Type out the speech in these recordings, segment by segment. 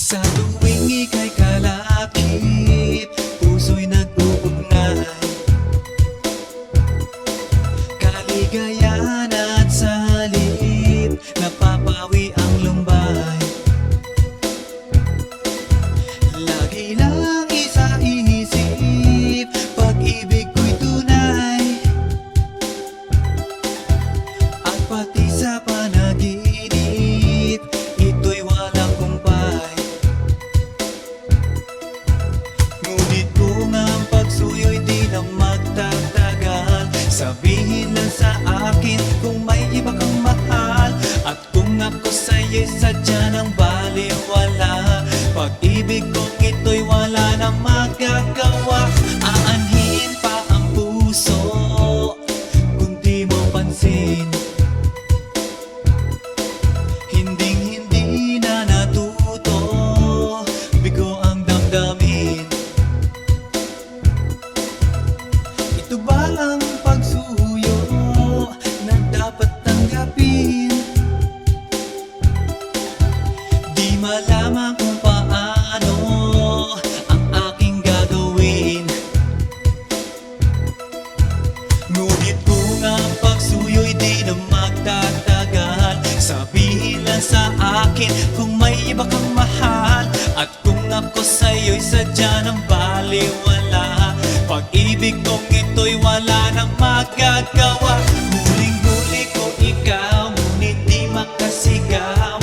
Sa tuwing ika'y kalakip, puso'y nag-uugnay. Kaligayahan at sa halip, napapawi ang lumbay. Lagi lang isa inisip, pag-ibig ko'y tunay. At pati sa panaginip, ito'y walang kumpay. Ngunit kung ang pagsuyo'y di na magtatagal, sabihin lang sa akin kung may iba kang mahal. At kung ako sa'yo'y sadya ng baliwala, pag-ibig kong ito'y wala na magagawa. Aanhin pa ang puso kung di mo pansin. Hinding-hindi na natuto, bigo ang damdamin. Ito ba ang pagsuyo na dapat tanggapin? Di malaman kung paano ang aking gagawin. Ngunit kung ang pagsuyo'y di na magtatagal, sabihin lang sa akin kung may iba kang mahal. At kung ako sa'yo'y sadya ng baliwala, pag-ibig kong ito'y wala nang magagawa. Huling-huli ko ikaw, ngunit di makasigaw.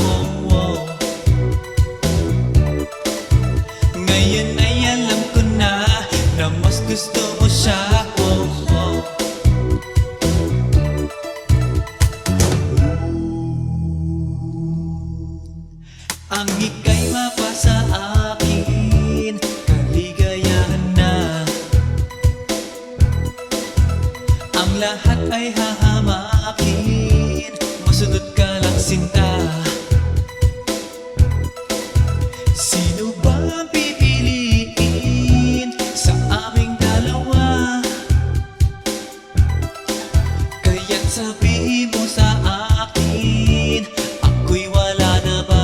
Ngayon ay alam ko na mas gusto mo siya. Ang ika'y mapasa akin, kaligayahan na. Ang lahat ay hahamakin, masunod ka lang sinta. Sino ba ang pipiliin sa aming dalawa? Kaya't sabihin mo sa akin, ako'y wala na ba?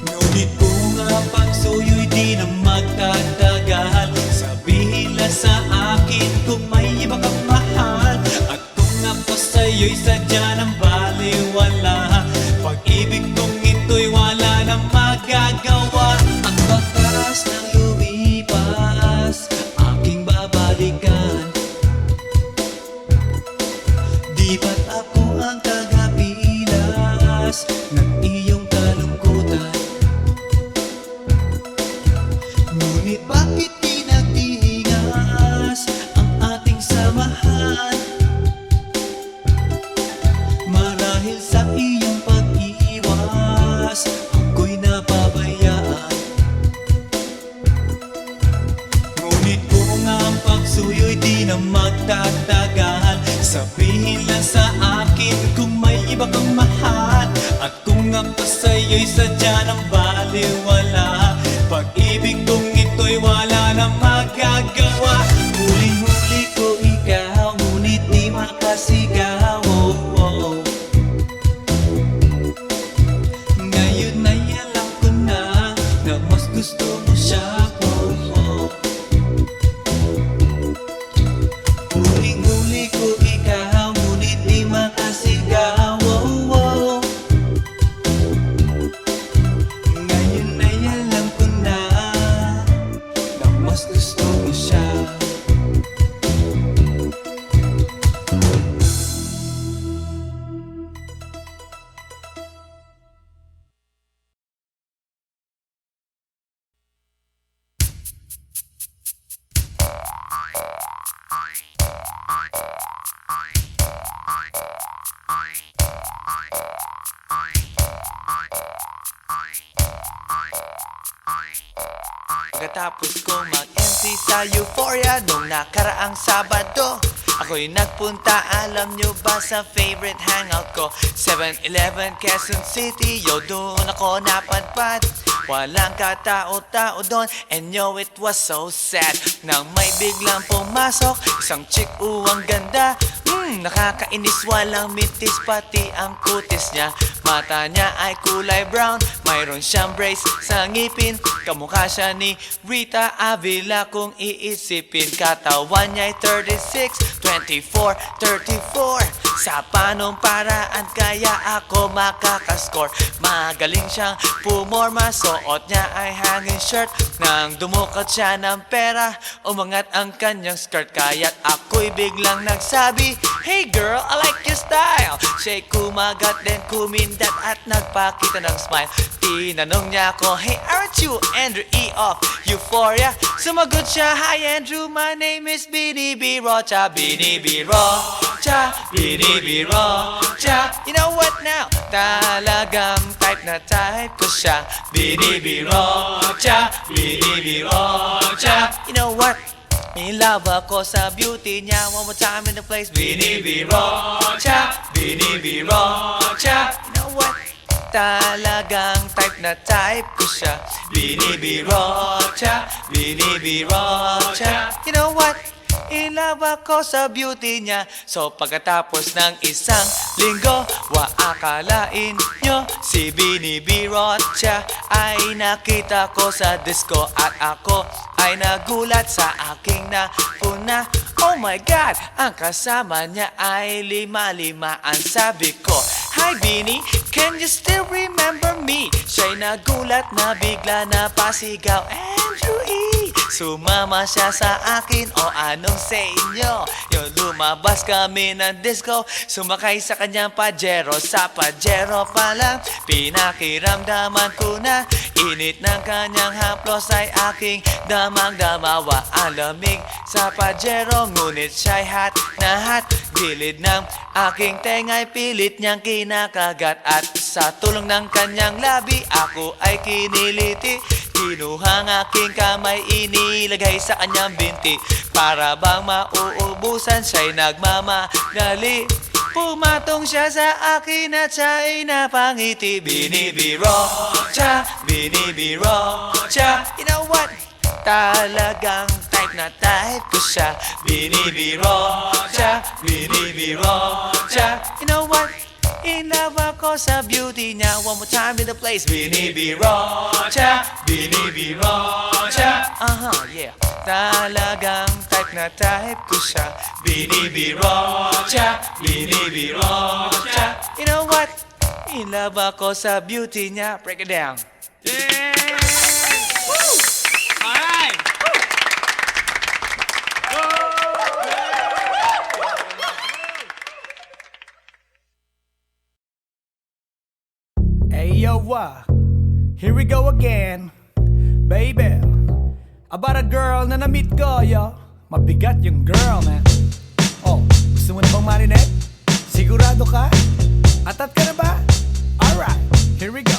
Ngunit kung ang pagsuyo'y di na magtatagal, sabihin lang sa akin kung may iba kang mahal. At kung ako sa'yo'y sadya ng baliwala, pag-ibig kong ito'y wala nang magagawa. Ang bakas ng lumipas, aking babalikan. Di ba't ako ang tagapilas ng iyong kalungkutan? Ngunit bakit di nagtingas ang ating samahan? Marahil sa iyong pag-iwas, ako'y napabayaan. Ngunit kung ang pagsuyo'y di na magtatagal, sabihin lang sa akin kung may iba kang mahal. At kung ako sa'yo'y sadya ng baliwala, pag-ibig kong ito'y wala na magagawa. Huling-huli ko ikaw, ngunit di makasigaw. Ngayon ay alam ko na mas gusto mo siya. Huling-huli ko ikaw, ngunit di makasigaw. Ngayon ay alam ko na mas gusto mo siya. Pagkatapos ko mag-MC sa Euphoria nung nakaraang Sabado, ako'y nagpunta, alam nyo ba, sa favorite hangout ko, 7-Eleven, Quezon City. Yo, doon ako napadpad. Walang katao-tao doon, and yo, it was so sad nang may biglang pumasok isang chick, ang ganda. Nakakainis, walang mitis, pati ang kutis niya Mata niya ay kulay brown, mayroon siyang brace sa ngipin. Kamukha siya ni Rita Avila kung iisipin. Katawan niya'y 36, 24, 34. Sa panong paraan kaya ako makakascore. Magaling siyang pumorma, suot niya ay hanging shirt. Nang dumukot siya ng pera, umangat ang kanyang skirt. Kaya't ako'y biglang nagsabi, "Hey girl, I like your style." Siya'y kumagat then kumindat at nagpakita ng smile. Tinanong niya ako, "Hey, aren't you Andrew E. of Euphoria?" Sumagot siya, "Hi Andrew, my name is Bini B. Rocha." Bini B. Rocha, Bini B. Rocha. You know what now? Talagang type na type ko siya. Bini B. Rocha, Bini B. Rocha. You know what? In love ako sa beauty niya. One more time in the place. Bini B. Rocha, Bini B. Rocha. You know what? Talagang type na type ko siya. Bini B. Rocha, Bini B. Rocha. You know what? In love ako sa beauty niya. So pagkatapos ng isang linggo, akalain nyo si Bini B. Rocha ay nakita ko sa disco. At ako ay nagulat sa aking napuna. Oh my God, ang kasama niya ay lima-lima. Ang sabi ko, "Hi Bini, can you still remember me?" Siya'y nagulat na bigla na pasigaw, "Andrew E." Sumama siya sa akin, o anong sa inyo? Yung lumabas kami ng disco, sumakay sa kanyang Pajero. Sa Pajero pa lang, pinakiramdaman ko na init ng kanyang haplos ay aking damang-damawa. Ang lamig sa Pajero, ngunit siya'y hot na hot. Gilid ng aking tenga'y pilit niyang kinakagat. At sa tulong ng kanyang labi, ako ay kiniliti. Kinuhang aking kamay, inilagay sa kanyang binti. Para bang mauubusan, siya'y nagmamagali. Pumatong siya sa akin at siya'y napangiti. Bini B. Rocha, Bini B. Rocha. You know what? Talagang type na type ko siya. Bini B. Rocha, Bini B. Rocha. You know what? In love ako sa beauty niya. One more time in the place. Bini B. Rocha, Bini B. Rocha. Yeah. Talagang type na type ko siya. Bini B. Rocha, Bini B. Rocha. You know what? In love ako sa beauty niya. Break it down. Alright! Hey yo, here we go again, baby. About a girl na na-meet ko, yo. Mabigat yung girl, man. Oh, gusto mo na bang marinig? Sigurado ka? Atat ka na ba? Alright, here we go.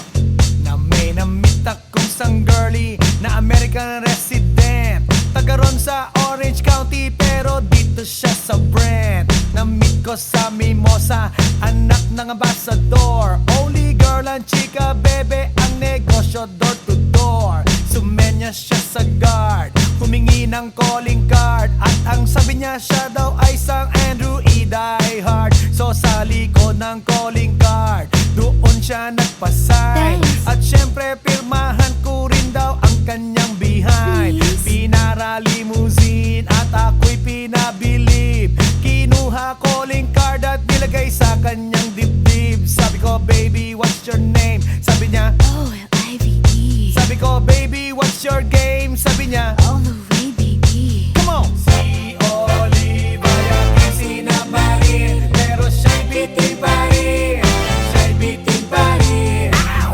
Na may na-meet akong isang girlie na American resident. Taga ron sa Orange County pero dito siya sa Brent. Na-meet ko sa Mimosa, anak ng ambassador. Only girl and chika, bebe, ang negosyo door to door. Sumenya siya sa guard, humingi ng calling card. At ang sabi niya siya daw ay isang Andrew E. diehard. So sa likod ng calling card, doon siya nagpasay. At syempre pirmahan ko rin daw ang kanyang behind. Pinara limousine at ako'y pinabilib. Kinuha calling card at nilagay sa kanyang dibdib. Sabi ko, "Baby, what's your name?" Sabi niya, O-L-I-V-E. sabi ko, "Baby, what's your game?" Sabi niya, All the way, baby. come on! Si Oliva yakin sinabarin, pero siya'y bitin pa rin. Siya'y bitin pa rin.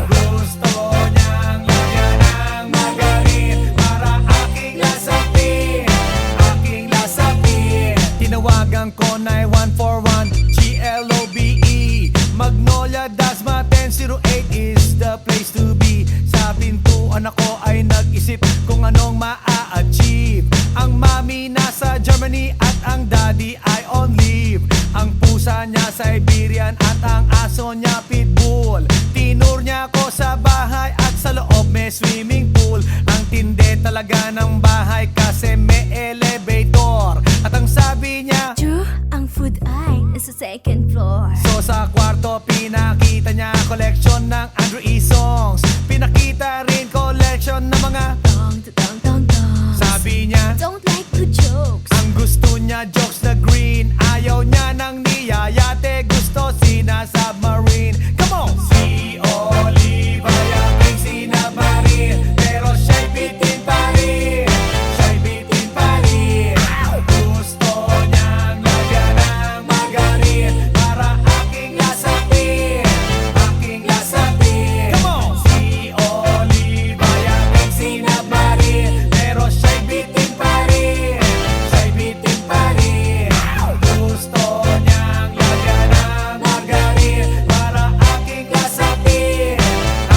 Gusto niyang lagyan ng magarin para aking lasapin, aking lasapin. Tinawagan ko 9141 GLOBE Magnolia, Dasma 1008 is the place to be. Sa pintuan ako ay nag-isip kung anong maa-achieve. Ang mami nasa Germany at ang daddy ay on leave. Ang pusa niya Siberian at ang aso niya Pitbull. Tinur niya ako sa bahay at sa loob may swimming pool. Ang tindi talaga ng bahay kasi may elevator. At ang sabi niya, True, ang food ay nasa second floor. so sa kwarto pinakita niya collection e-songs. Pinakita rin collection ng mga Dong, dong, dong, dong. sabi niya. Don't like the jokes. Ang gusto niya jokes na green. Ayaw niya ng niyayate. Gusto sina-submarine. Come on! Si Olive ay aking sinabarin, pero siya'y bitin pa rin. Siya'y bitin pa rin. Gusto niyang lagyan ng margarin para aking lasapin. Aking lasapin. Come on! Si Olive ay aking sinabarin, pero siya'y bitin pa rin. Siya'y bitin pa rin. Gusto niyang lagyan ng margarin para aking lasapin.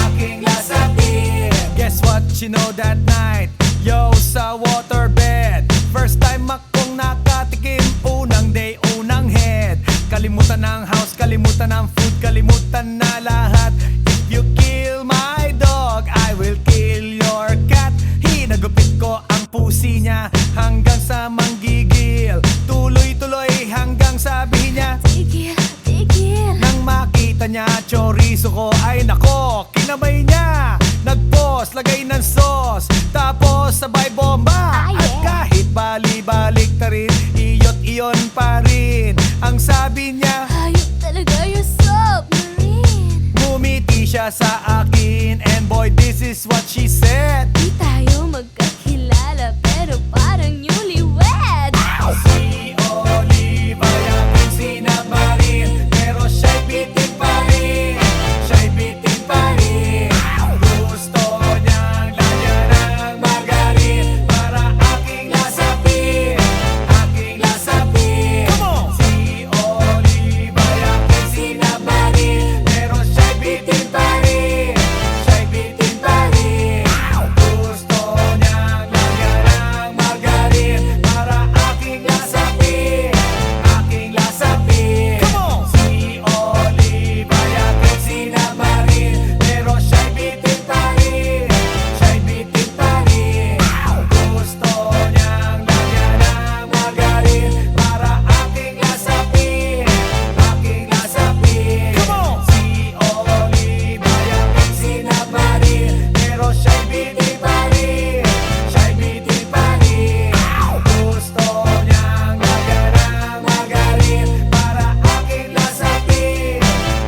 Aking lasapin. Guess what you know that night? Yo, sa waterbed, first time akong nakatikim. Unang day, unang head. Kalimutan ng house, kalimutan ng food, kalimutan na lahat. If you kill my dog, I will kill your cat. Hinagupit ko ang pusi niya hanggang sa manggigil. Tuloy-tuloy hanggang sabihin niya. Tigil, tigil. Nang makita niya chorizo ko, ay nako, kinamay niya. Nag-pause, lagay ng sauce, tapos sabay bomba. Ah, yeah. At kahit bali-balik ta rin, iyot iyon pa rin. Ang sabi niya, Hayop talaga yung submarine. ngumiti siya sa akin. And boy, this is what she said. Di tayo magkakilala pero parang newlywed. Si Olive ay aking sinabarin, pero siya'y bitin pa rin. Siya'y bitin pa rin. Gusto niyang lagyan ng margarin para aking lasapin. Aking lasapin. Come on! Si Olive ay aking sinabarin, pero siya'y bitin pa rin. Siya'y bitin pa rin. Gusto niyang lagyan ng margarin para aking lasapin. Aking lasapin. Come on! Si Olive ay aking sinabarin, pero siya'y bitin pa rin. Siya'y bitin pa rin. Gusto niyang lagyan ng margarin para aking lasapin. Aking lasapin. Come on! Si Olive ay aking sinabarin, pero siya'y bitin pa rin. Siya'y bitin pa rin. Gusto niyang lagyan ng margarin para aking lasapin.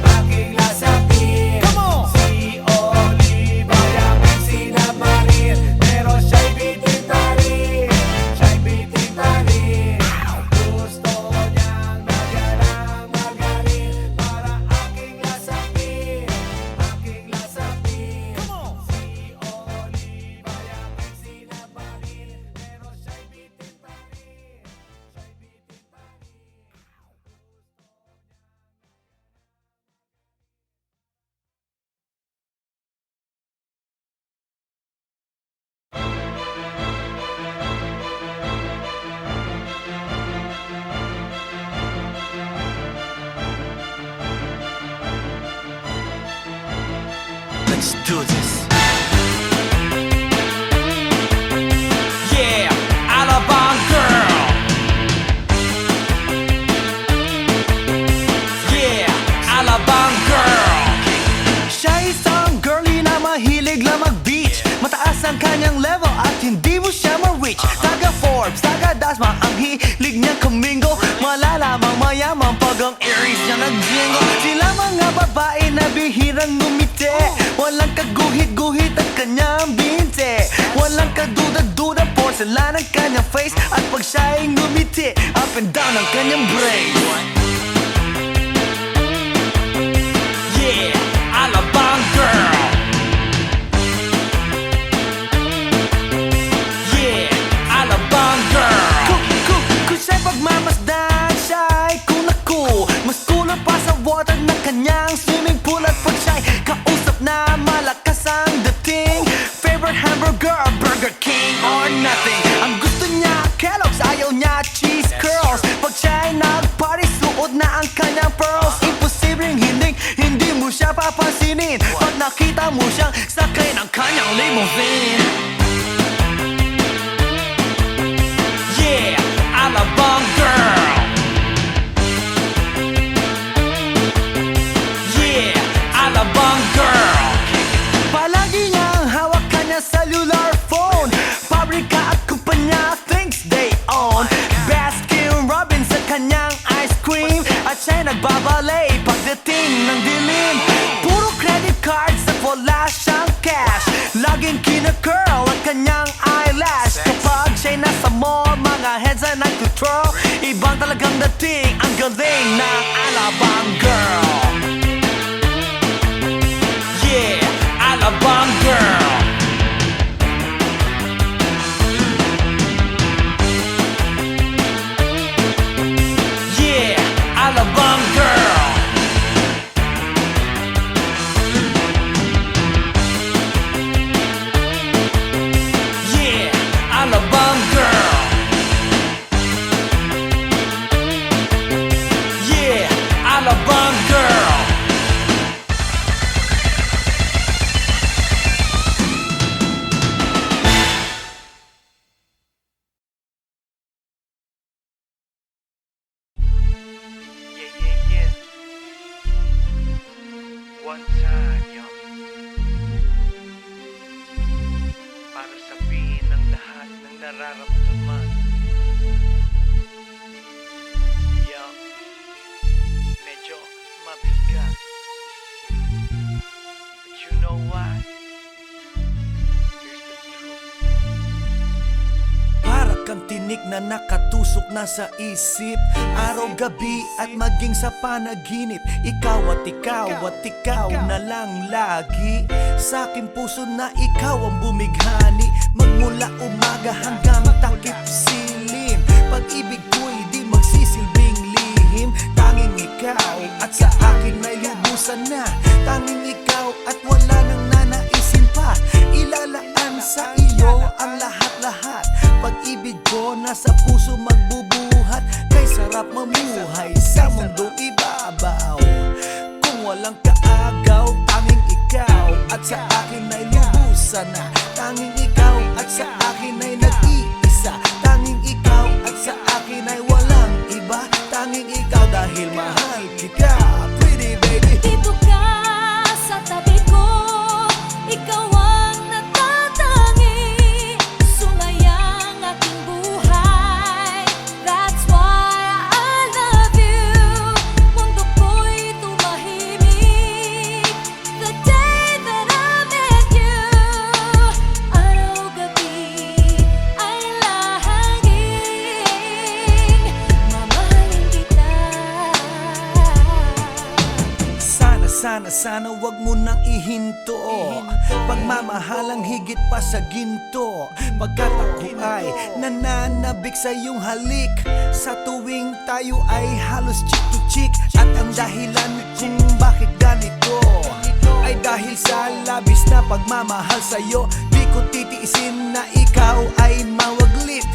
Aking lasapin. Come on! Si Olive ay aking sinabarin, pero siya'y bitin pa rin. Siya'y bitin pa rin. Gusto niyang lagyan ng margarin para aking lasapin. Aking lasapin. Come on! Si Olive ay aking sinabarin, pero siya'y bitin pa rin. Siya'y bitin pa rin. Let's do this. Yeah, Alabang girl. Yeah, Alabang girl. Siya isang girlie na mahilig lang mag-beach. Mataas ang kanyang level at hindi mo siya ma-reach. Taga Forbes, taga Dasma, ang hilig niya kumingo. Malalamang mayaman pag ang Aries niya nag-jingo. Sila mga babae na bihirang ngumiti. Walang kaguhit-guhit ang kanyang binte. Walang kaduda-duda, porcelain ang kanyang face. At pag siya'y ngumiti, up and down ang kanyang brain. Yeah, Alabang girl. Yeah, Alabang girl. Kung siya'y pagmamasdan, siya'y kunaku. Mas kulot pa sa water ng kanyang swimming pool. At pag siya'y kausap na malakas ang dating, favorite hamburger, Burger King or nothing. Ang gusto niya, Kellogg's, ayaw niya, cheese curls. Pag siya'y nag-party, suot na ang kanyang pearls. Imposibleng hindi mo siya papansinin pag nakita mo siyang sakay ng kanyang limousine. Yeah, Alabang girl. Yeah, Alabang girl. aking kina-curl at kanyang eyelash. Kapag siya'y nasa mall, mga heads ay nag-control. Ibang talagang dating, ang galing ng Alabang girl. Yeah, Alabang girl. Yeah, Alabang girl. Yeah, Alabang girl. Yeah, Alabang girl. Yeah. One time, yo. Para sabihin ng lahat ng nararamdaman. Yo. Medyo mabigat. But you know what? Here's the truth. Para kang tinik na nakatusok na sa isip, araw-gabi at maging sa panaginip. Ikaw at ikaw na lang lagi. Sa aking puso na ikaw ang bumighani. Magmula umaga hanggang takip silim. Pag-ibig ko'y di magsisilbing lihim. Tanging ikaw at sa akin ay lubusan na. Tanging ikaw at wala nang nanaisin pa. Ilalaan sa iyo ang lahat-lahat. Pag-ibig ko nasa puso magbubuhat. Kay sarap mamuhay sa mundong ibabaw. Kung walang kaagaw, tanging ikaw at sa akin ay lubusan na. Tanging ikaw at sa akin ay nag-iisa. Tanging ikaw at sa akin ay walang iba. Tanging ikaw dahil mahal kita, pretty baby. Dito ka sa tabi ko, ikaw ang natatangi. Sumayang aking buhay, that's why I love you. Mundo ko'y tumahimik the day that I met you. Araw-gabi ay lahaging mamahalin kita. Sana wag mo nang ihinto. Pagmamahalang higit pa sa ginto. Pagkat ako ay nananabik sa iyong halik. Sa tuwing tayo ay halos chick to chick. At ang dahilan kung bakit ganito ay dahil sa labis na pagmamahal sa'yo. Di ko titiisin na ikaw ay mawaglit.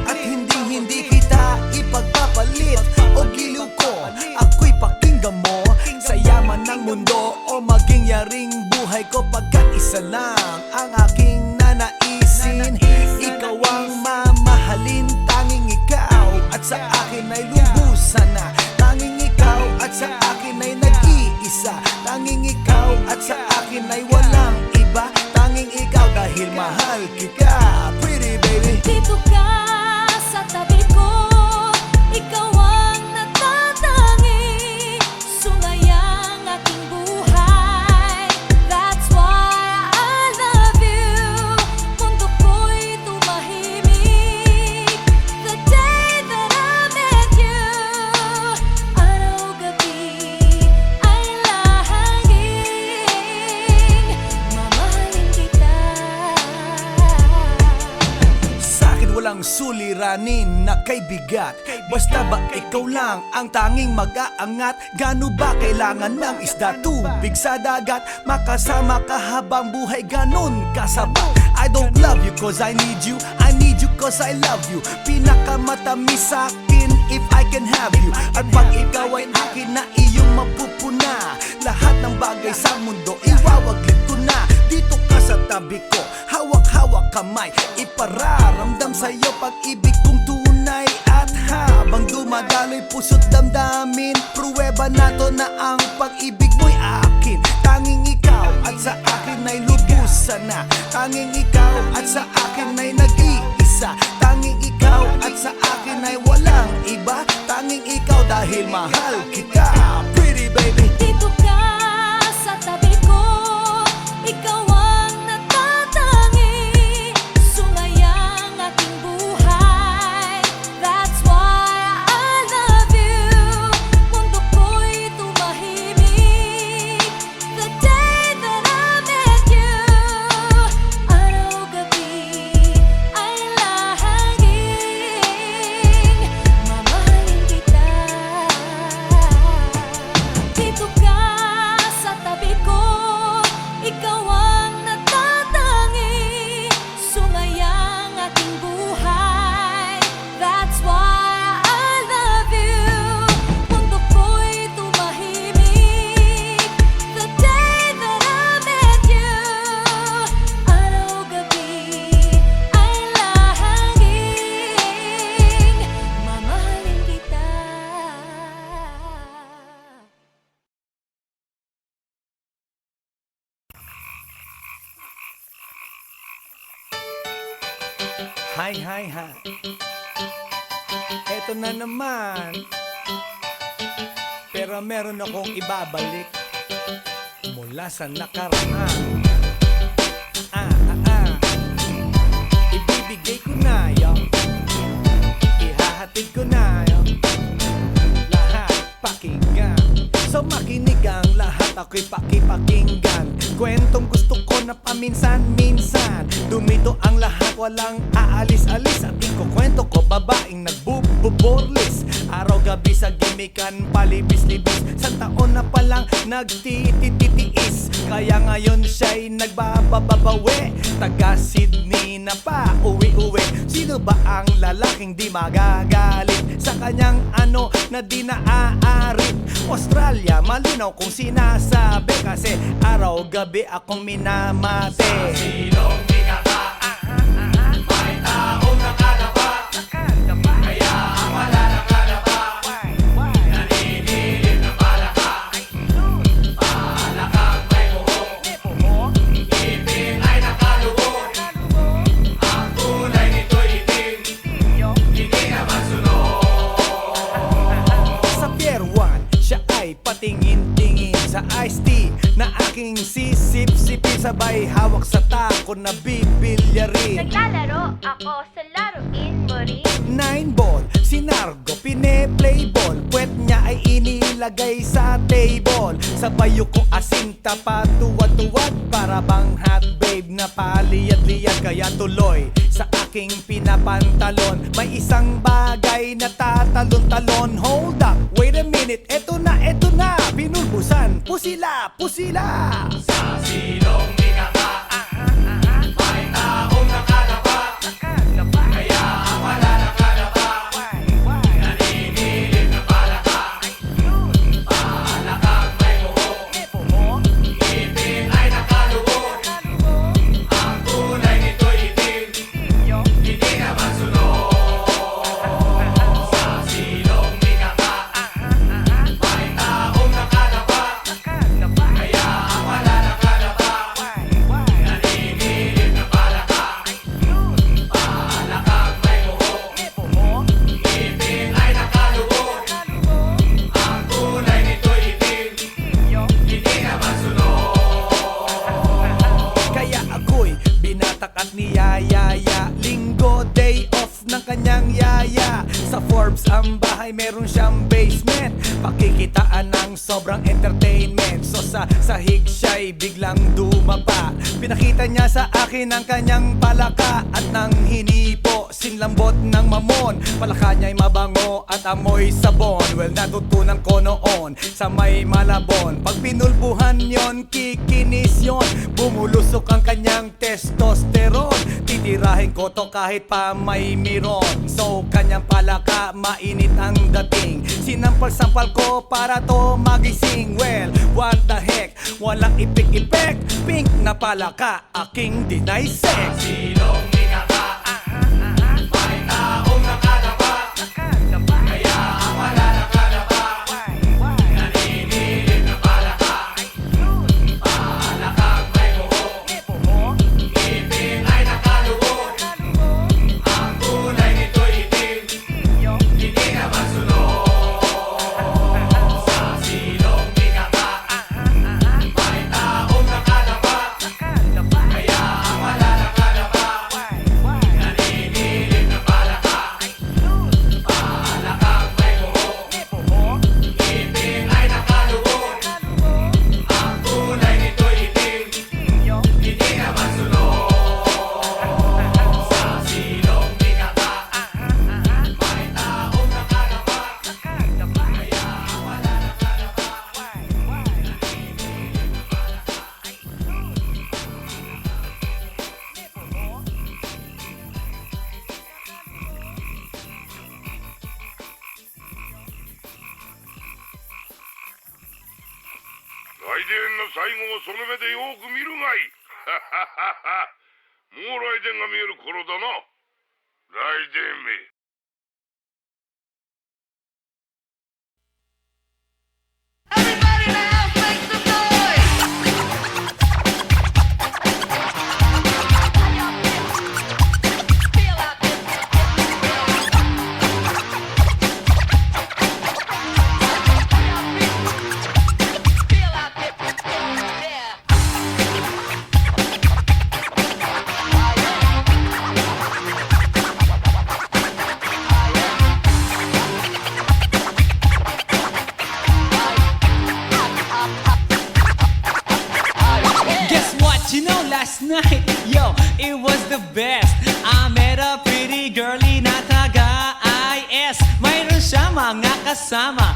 At hindi kita ipagpapalit. O giliw ko, ako'y pakinggan mo. Sa yaman ng mundo o maging yaring buhay ko. Pagkat isa lang ang aking nanaisin. Ikaw ang mamahalin. Tanging ikaw at sa akin ay lubusan na. Tanging ikaw at sa akin ay nag-iisa. Tanging ikaw at sa akin ay walang iba. Tanging ikaw dahil mahal kita, pretty baby. Dito ka sa tabi ko, ikaw ang natatangi. Sumayang aking buhay, that's why I love you. Mundo ko'y tumahimik the day that I met you. Araw-gabi ay lahaging mamahalin kita. Sa'kin walang suliranin na kay bigat. Basta ba ikaw lang ang tanging mag-aangat? Gano ba kailangan ng isda, tubig sa dagat? Makasama ka habang buhay, ganun kasapat. I don't love you cause I need you, I need you cause I love you. Pinakamatamis sa'kin if I can have you. At pag ikaw ay akin na iyong mapupuna. Lahat ng bagay sa mundo iwawaglit ko na. Dito ka sa tabi ko, hawak-hawak kamay. Ipararamdam sa'yo pag-ibig kong tunay. At habang dumadaloy puso't damdamin, pruweba na to na ang pag-ibig mo'y akin. Tanging ikaw at sa akin ay lubusan na. Tanging ikaw at sa akin ay nag-iisa. Tanging ikaw at sa akin ay walang iba. Tanging ikaw dahil mahal kita, pretty baby. Dito ka sa tabi ko, ikaw ang natatangi. hi. Eto na naman. Pero meron akong ibabalik mula sa nakaraan. Ibibigay ko na yun, ihahatid ko na yun, lahat pakinggan. So makinig ang lahat, ako'y pakipakinggan. Kwentong gusto ko na paminsan-minsan. Dumito ang lahat, walang aalis-alis. At ikukwento ko, babaeng nagbububorlis. Araw-gabi sa gimikan, palibis-libis. Sa taon na palang nagtititiis. Kaya ngayon siya'y nagbababawi. Taga Sydney na pa, uwi-uwi. Sino ba ang lalaking di magagalit sa kanyang ano na di naaarit? Australia, malinaw kung sinasabi. Kasi araw-gabi akong minamate. Sa silong di ka may taong nakadapa. Kaya ang wala nakadapa. Naninilig na palaka. Palakang may buhok. Ipin ay nakalubog. Ang kulay nito'y itim. Hindi naman sunog. Sa Pier 1, siya ay patingin-tingin sa iced tea na aking sisip-sipin. Sabay hawak sa tako na bibilyarin. Naglalaro ako sa laruin mo rin. 9-ball, si Nargo, pine-play ball. Puwet niya ay inilagay sa table. Sabay ko asinta pa tuwad-tuwad. Para bang hot babe na paliyad-liyad. Kaya tuloy sa aking pinapantalon may isang bagay na tatalon-talon. Hold up, wait a minute, eto na, pinulbusan, pusila. Sa silong di ka may taong nakadapa. Kaya ang wala nakadapa. Naninilig na palaka. Palakang may buhok. Ipin ay nakalubog. Ang kulay nito'y itim. Hindi naman sunog. Sa silong di ka may taong nakadapa. Kaya ang wala nakadapa. Naninilig na palaka. Palakang may buhok. Ipin ay nakalubog. Ang kulay nito'y itim. Hindi naman sunog. Kaya ako'y binatak at niyayaya. Linggo, day off ng kanyang yaya. Sa Forbes ang bahay, meron siyang basement. Pakikitaan ng sobrang entertainment. So sa sahig siya'y biglang dumapa. Pinakita niya sa akin ang kanyang palaka. At nang hinipo, sinlambot ng mamon. Palaka niya'y mabango at amoy sabon. Well, natutunan ko noon sa may Malabon. Pag pinulbuhan yon, kikinis yon. Bumulusok ang kanyang testosterone. Titirahin ko to kahit pa may miron. So kanyang palaka, mainit ang dating. Sinampal-sampal ko para to magising. Well, what the heck, walang ipik-ipek. Pink na palaka, aking dinaysek. Silong di ka may taong nakadapa. Kaya ang wala nakadapa. Naninilig na palaka. Palakang may buhok. Ipin ay nakalubog. Ang kulay nito'y itim. Hindi naman sunog. Sa silong di ka may taong nakadapa. Kaya ang wala nakadapa. Naninilig na palaka. Palakang may buhok. Ipin ay nakalubog. Ang kulay nito'y itim. Hindi naman sunog. Sa silong di ka may taong nakadapa. Kaya ang wala nakadapa.来電の最後をその目でよく見るがいい。もう来電が見える頃だな。来電め。Everybody now make some noise. Feel out this night, yo, it was the best. I met a pretty girlie na taga-IS. Mayroon siya mga kasama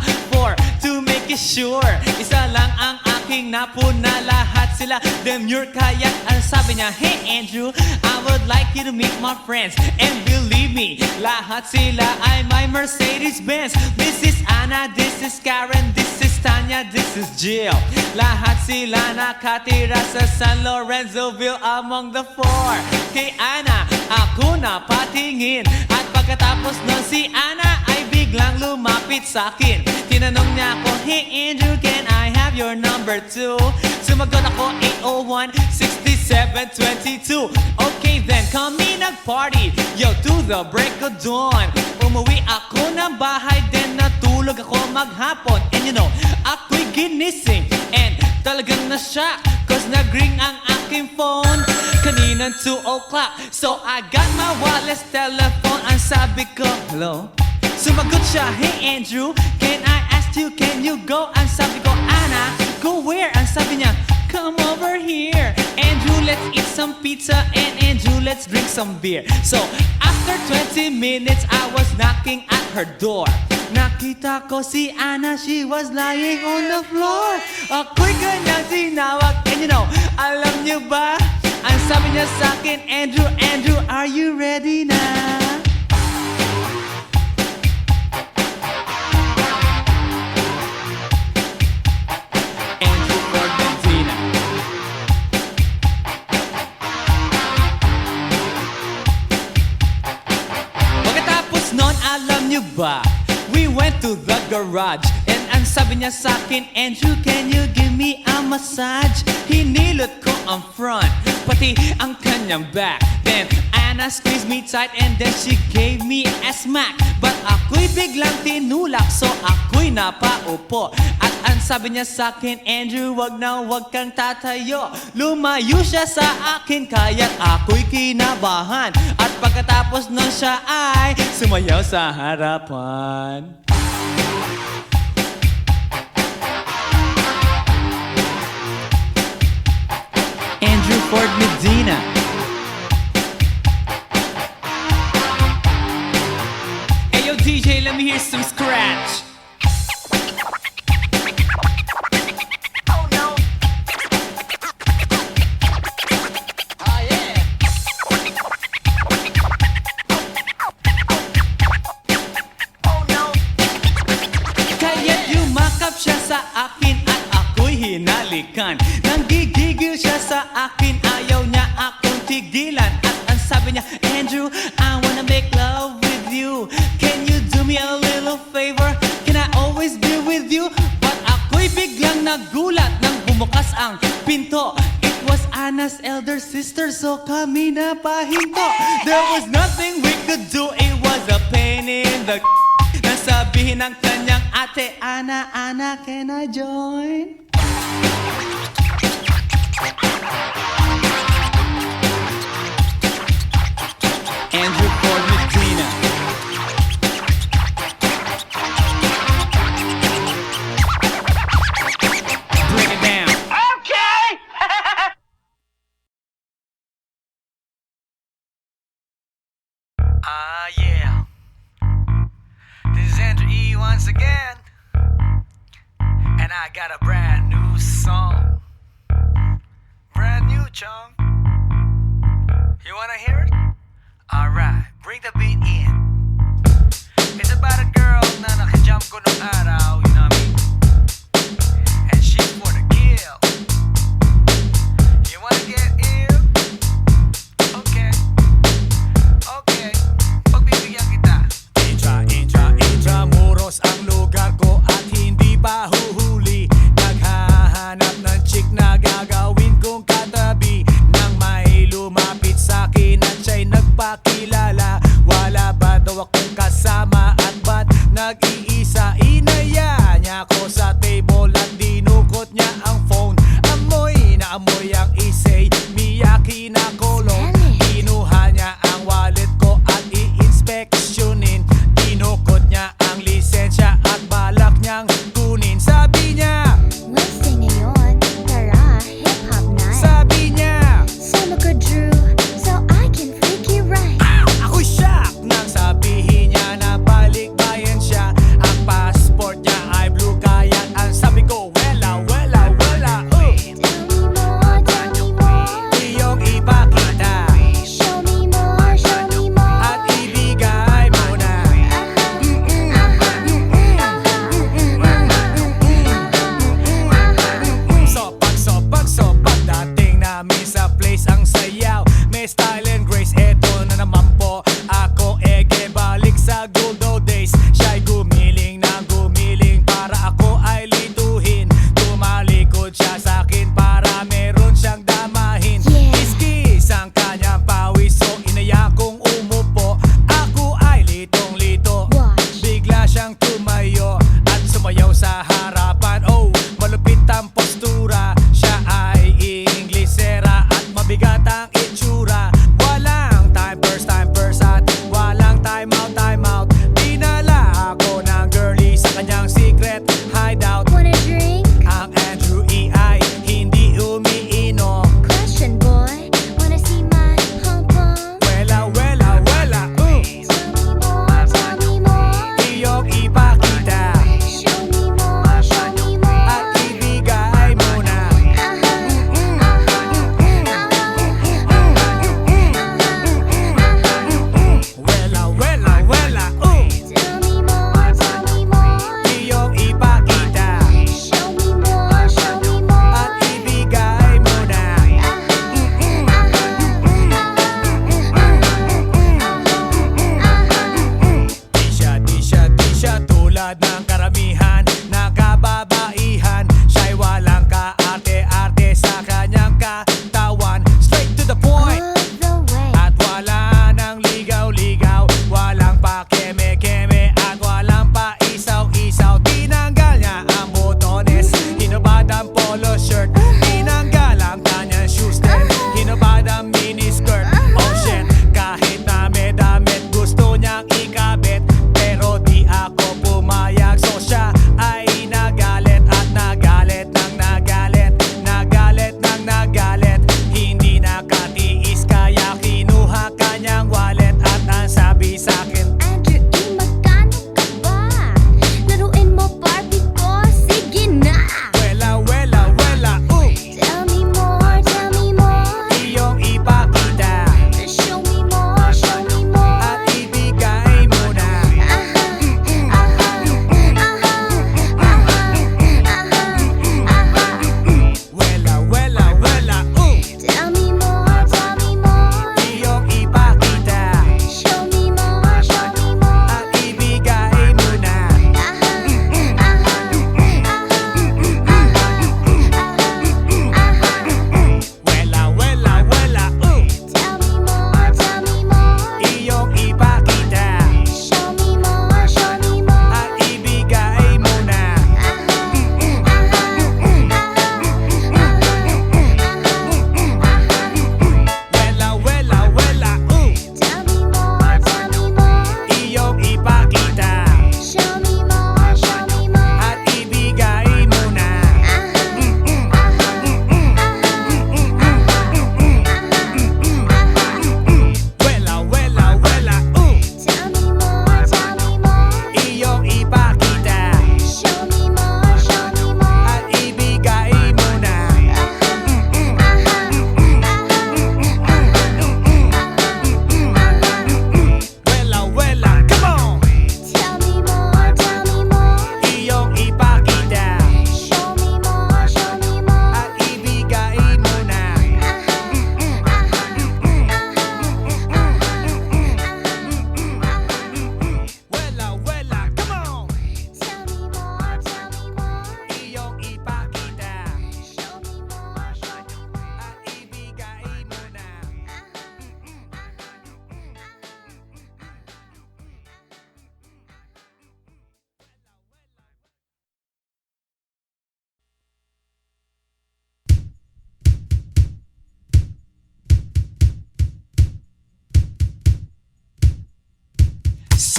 to make it sure. Isa lang ang aking napuna, lahat sila demure. Kaya ang sabi niya, hey Andrew, I would like you to meet my friends. And believe me, lahat sila ay my Mercedes-Benz. This is Anna, this is Karen, this is Tanya, this is Jill. Lahat sila nakatira sa San Lorenzoville among the four. Kay Anna, ako na patingin. At pagkatapos nun si Anna ay biglang lumapit sa akin. Tinanong niya ako, hey Andrew, can I have your number too? Sumagot ako, 801-6722. Okay then, kami nag-party, yo, to the break of dawn. Umuwi ako ng bahay, then natulog ako maghapon. And you know, ako'y ginising, and talagang na-shock, cause nag-ring ang aking phone kaninang 2 o'clock. So I got my wireless telephone, ang sabi ko, hello? Sumagot siya, hey Andrew, can I ask you, can you go? Ang sabi ko, Anna, go where? Ang sabi niya, come over here. Andrew, let's eat some pizza, and Andrew, let's drink some beer. So after 20 minutes, I was knocking at her door. Nakita ko si Anna, she was lying on the floor. Ako'y kanyang tinawag, and you know, alam niyo ba? Ang sabi niya sa akin, Andrew, Andrew, are you ready na? Andrew Ford Medina. Pagkatapos nun, alam niyo ba? We went to the garage, and ang sabi niya sa akin, Andrew, can you give me a massage? Hinilot ko ang front, pati ang kanyang back. Then Anna squeezed me tight, and then she gave me a smack. But ako'y biglang tinulak, so ako'y napaupo. At ang sabi niya sa akin, Andrew, wag na wag kang tatayo. Lumayo siya sa akin, kaya't ako'y kinabahan. At pagkatapos nun siya ay sumayaw sa harapan. Andrew Ford Medina. Hey yo DJ, let me hear some scratch. Oh no. Oh yeah. Oh no. Kaya't yumakap siya sa akin at ako'y hinalikan. Nanggigigil siya sa akin, ayaw niya akong tigilan. At ang sabi niya, Andrew, I wanna make love with you. Can you do me a little favor? Can I always be with you? But ako'y biglang nagulat nang bumukas ang pinto. It was Anna's elder sister, so kami na pahinto. There was nothing we could do, it was a pain in the nasabihin ng kanyang ate, Anna, Anna, can I join? Andrew Ford Medina. Bring it down. Okay. Yeah. This is Andrew E once again. And I got a brand new song. Brand new, chong. You wanna hear it? Alright, bring the beat in. It's about a girl na nakajump ko nung araw, you know what I mean? And she's for the kill. You wanna get ill? Okay. Okay. Pagbibigyan kita. Intramuros ang lugar ko at hindi pa huhuli. Naghahanap ng chick na gagawin kong katabi. Nang may lumapit sa'kin at siya'y nagpakilala. Wala ba daw akong kasama at ba't nag-iisa? Inaya niya ako sa table at dinukot niya ang phone. Amoy na amoy ang isay, Miyaki na kolong. Kinuha niya ang wallet ko at i-inspeksyonin. Dinukot niya ang lisensya at balak niyang kunin. Sabi niya, Lasing ngayon, tara, hip-hop night. sabi niya, Solo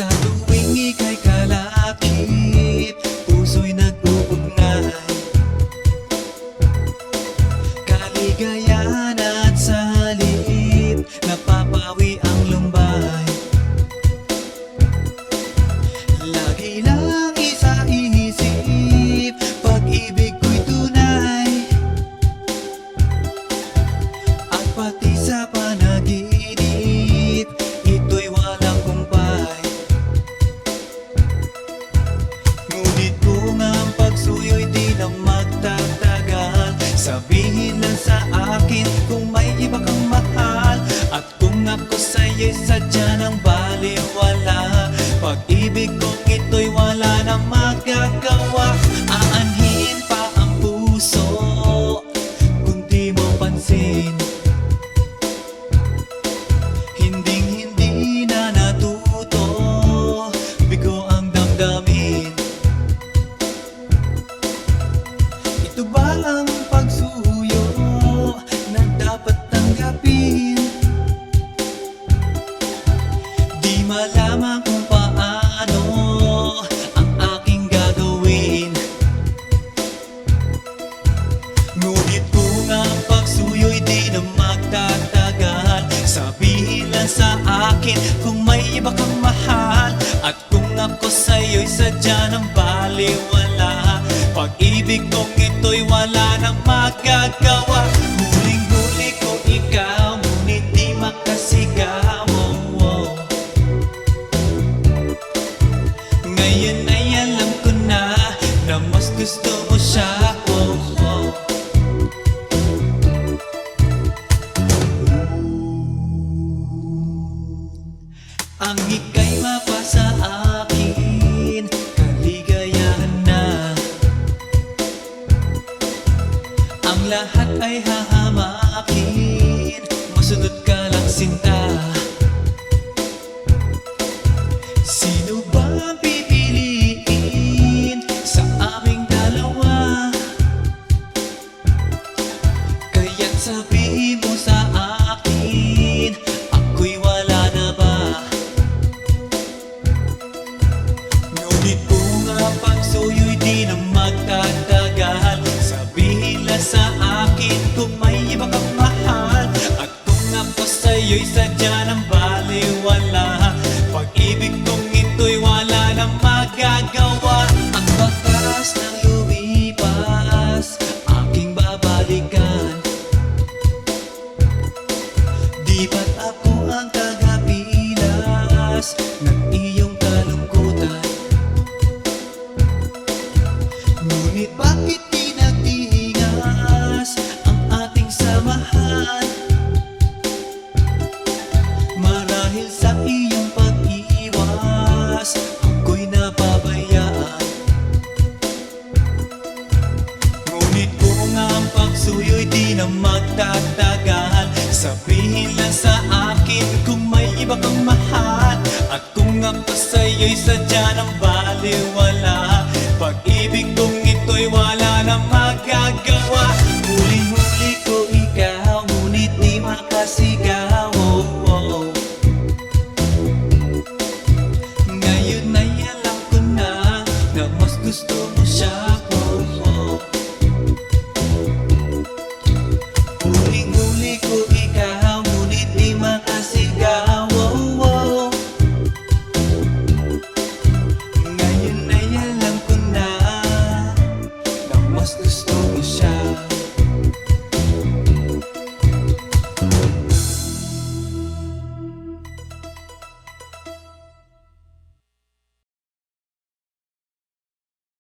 Sa tuwing ika'y kalakip, puso'y nag-uugnay. Kaligayahan at salip, napapawi ang lumbay. Lagi lang isa isip, pag-ibig ko'y tunay. At pati sa panaginip, ito'y walang kumpay. Ngunit kung ang pagsuyo'y di na magtatagal, sabihin lang sa akin kung may iba kang mahal. At kung ako sa'yo'y sadya ng baliwala, pag-ibig kong ito'y wala na magagawa. Aanhin pa ang puso kung di mo pansin. Hinding-hindi na natuto, bigo ang damdamin. Ito ba ang pagsuyo na dapat tanggapin? Di malaman kung paano ang aking gagawin. Ngunit kung ang pagsuyo'y di na magtatagal, sabihin lang sa akin kung may iba kang mahal. At kung ako sa'yo'y sadya ng baliwala, pag-ibig kong ito'y wala nang magagawa. Huling-huli ko ikaw, ngunit di makasigaw. Ngayon ay alam ko na mas gusto mo siya. Ang ika'y mapasa akin, kaligayahan na. Ang lahat ay hahamakin, masunod ka lang sinta. Sino ba ang pipiliin sa aming dalawa? Kaya't sabihin mo sa akin, ako'y wala na ba? Ngunit kung ang pagsuyo'y di na magtatagal, sabihin lang sa akin kung may iba kang mahal. At kung ako sa'yo'y sadya ng baliwala, pag-ibig kong ito'y wala nang magagawa. Ang batas ng lumipas, aking babalikan. Di ba't ako ang tagapilas ng iyong kalungkutan? Ngunit bakit di nagtingas ang ating samahan? Marahil sa iyong pag-iwas, ako'y napabayaan. Ngunit kung ang pagsuyo'y di na magtatagal, sabihin lang sa akin kung may iba kang mahal. At kung ako sa'yo'y sadya ng baliwala,